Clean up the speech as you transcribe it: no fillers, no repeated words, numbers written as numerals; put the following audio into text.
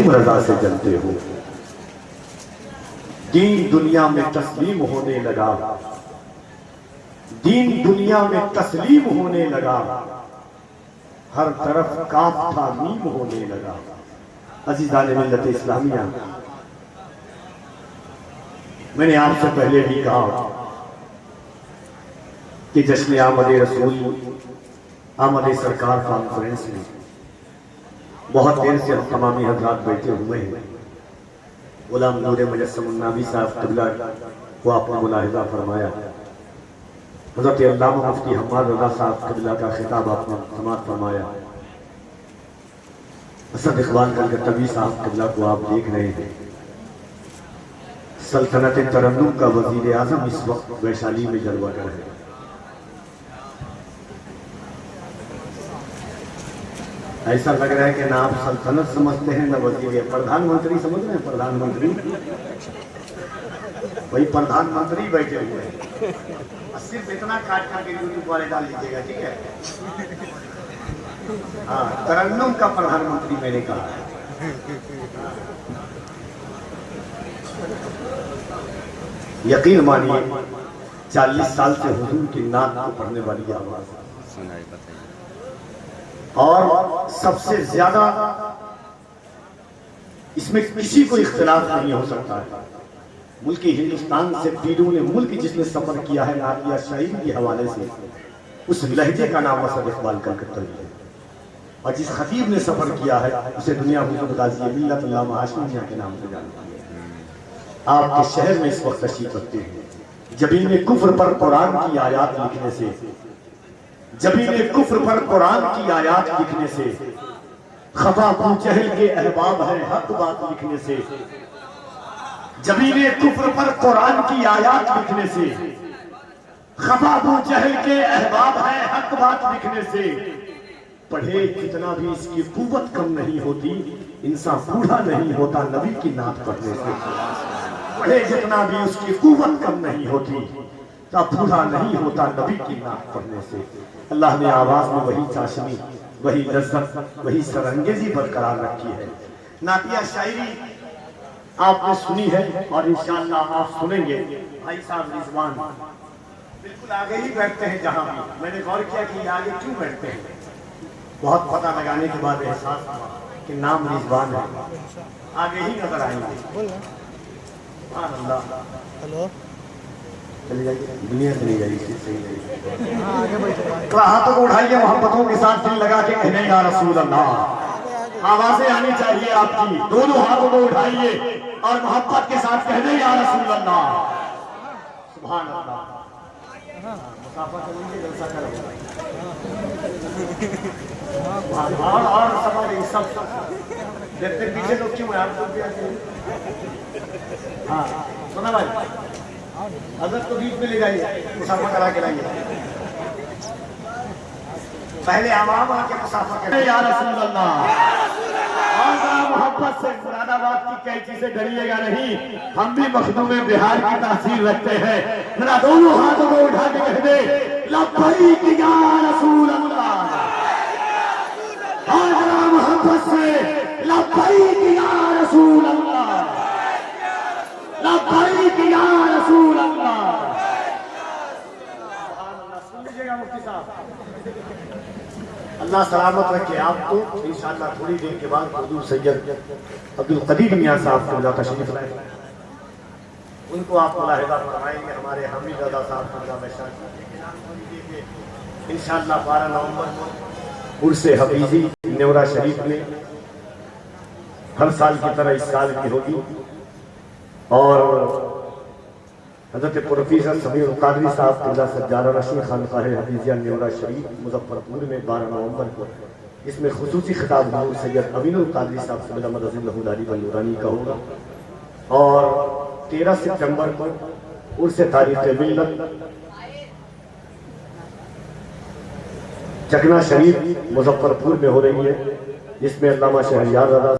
تم رضا سے جلتے ہو. دین دنیا میں تسلیم ہونے لگا, دین دنیا میں تسلیم ہونے لگا, ہر طرف کاف تھا میم ہونے لگا. عزیزان ملت اسلامیہ, میں نے آپ سے پہلے بھی کہا کہ جشن آمد رسول, آمد سرکار کانفرنس میں بہت دیر سے تمامی حضرات بیٹھے ہوئے ہیں. غلام نور مجسم النبی صاحب قبلہ کو آپ نے ملاحظہ فرمایا. حضرت علامہ مفتی حماد رضا صاحب قبلہ کا خطاب آپ نے سماعت فرمایا. اسد اقبال کلکتوی صاحب قبلہ کو آپ دیکھ رہے ہیں. سلطنت ترنم کا وزیر اعظم اس وقت ویشالی میں جلوہ گر ہے. ایسا لگ رہا ہے کہ نہ آپ سلطنت سمجھتے ہیں نہ وزیر, پردھان منتری سمجھ رہے ہیں. پردھان منتری, وہی پردھان منتری بیٹھے ہوئے ہیں. صرف اتنا کاٹ کر کے یوٹیوب والے ڈال لیجیے گا, ٹھیک ہے؟ ہاں, ترنم کا پردھان منتری میں نے کہا ہے. یقین مانیے 40 سال سے حضور کی نعت کو پڑھنے والی آواز, اور سب سے زیادہ اس میں کسی کو اختلاف نہیں ہو سکتا ہے. ملک ہندوستان سے بیرون ملک جس نے سفر کیا ہے نعتیہ شاعری کے حوالے سے, اس لہجے کا نام اسد اقبال کلکتوی ہے. اور جس خطیب نے سفر کیا ہے اسے دنیا حضور غازی ملت علامہ ہاشمی میاں کے نام سے جانتی ہے. آپ کے شہر میں اس وقت تشریف رکھتے ہیں. جبین کفر پر قرآن کی آیات لکھنے سے, جبین کفر پر قرآن کی آیات لکھنے سے, خفا ابو جہل کے احباب ہیں حق بات لکھنے سے, جبین کفر پر قرآن کی آیات لکھنے سے, خفا ابو جہل کے احباب ہیں حق بات لکھنے سے. پڑھے جتنا بھی اس کی قوت کم نہیں ہوتی, انسان بوڑھا نہیں ہوتا نبی کی نعت پڑھنے سے. پڑھے جتنا بھی اس کی قوت کم نہیں ہوتی, بوڑھا نہیں ہوتا نبی کی نعت پڑھنے سے. اللہ نے آواز میں وہی چاشنی, وہی لذت, وہی سرانگیزی برقرار رکھی ہے. نعتیہ شاعری آپ نے سنی ہے اور انشاءاللہ آپ سنیں گے. بھائی صاحب رضوان بالکل آگے ہی بیٹھتے ہیں. جہاں بھی میں نے غور کیا کہ یہ آگے کیوں بیٹھتے ہیں, بہت پتہ لگانے کے بعد احساس ہوا کہ نام رضوان ہے, آگے ہی نظر آئیں گے. سبحان اللہ. ہلو, چلی جائیے, دنیا چلی جائیے. ہاتھوں کو اٹھائیے, محبتوں کے ساتھ دل لگا کے کہنے یا رسول اللہ. آوازیں آنی چاہیے آپ کی. دونوں ہاتھوں کو اٹھائیے اور محبت کے ساتھ کہنے یا رسول اللہ. سبحان اللہ. مسافہ چلیے, جلسہ کرو. اور سب دیکھتے پیچھے لوگ کیوں ہیں آپ کو بھی آتے ہیں. ہاں سنا بھائی, حضرت کو بیچ میں لے جائیے, مسافہ کرا کے لائیے. پہلے عوام آ کے مسافہ کریں یا رسول اللہ. اور ذرا محبت سے مراد آباد کی کینچی سے ڈریے گا نہیں, ہم بھی مخدوم بہار کی تاثیر رکھتے ہیں. ذرا دونوں ہاتھوں کو اٹھا کے کہہ دے لبیک یا رسول اللہ. اور ذرا محبت سے لبیک یا رسول اللہ, لبیک یا رسول اللہ. سن لیجیے گا مفتی صاحب. اللہ سلامت رکھے آپ کو. انشاءاللہ تھوڑی دیر کے بعد حضور سید عبدالقدیر میاں صاحب کو اللہ تشریف لائے, ان کو آپ ملاحظہ فرمائیں گے. ہمارے حمید رضا صاحب کو اللہ بشار. انشاءاللہ 12 نومبر کو عرس حفیظی نیورہ شریف میں ہر سال کی طرح اس سال کی ہوگی. اور حضرت پروفیسر سمیر القادری صاحب قبلہ سجادہ رشن خانقاہ حفیظیہ نیورہ شریف مظفرپور میں 12 نومبر کو, اس میں خصوصی خطاب حضور سید امین القادری صاحب قبلہ مدد اللہ العلی والنورانی کا ہوگا. اور 13 سپٹمبر کو عرس تاریخ ملت چکنا شریف مظفرپور میں ہو رہی ہے, جس میں علامہ شہریار رضا